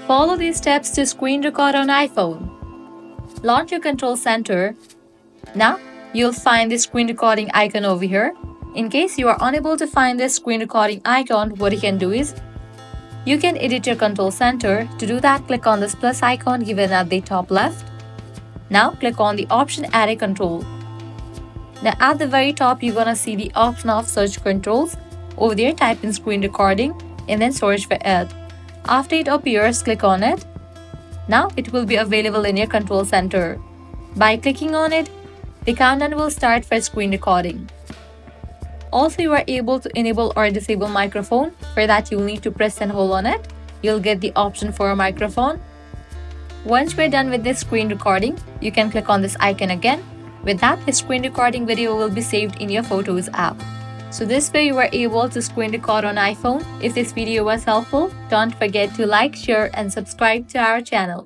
Follow these steps to screen record on iPhone. Launch your control center. Now, you'll find the screen recording icon over here. In case you are unable to find this screen recording icon, what you can do is, you can edit your control center. To do that, click on this plus icon given at the top left. Now, click on the option Add a control. Now, at the very top, you're gonna see the option of search controls. Over there, type in screen recording and then search for it. After it appears, click on it. Now, it will be available in your control center. By clicking on it, the countdown will start for screen recording. Also, you are able to enable or disable microphone. For that, you'll need to press and hold on it. You'll get the option for a microphone. Once we're done with this screen recording, you can click on this icon again. With that, the screen recording video will be saved in your Photos app. So this way you were able to screen record on iPhone. If this video was helpful, don't forget to like, share and subscribe to our channel.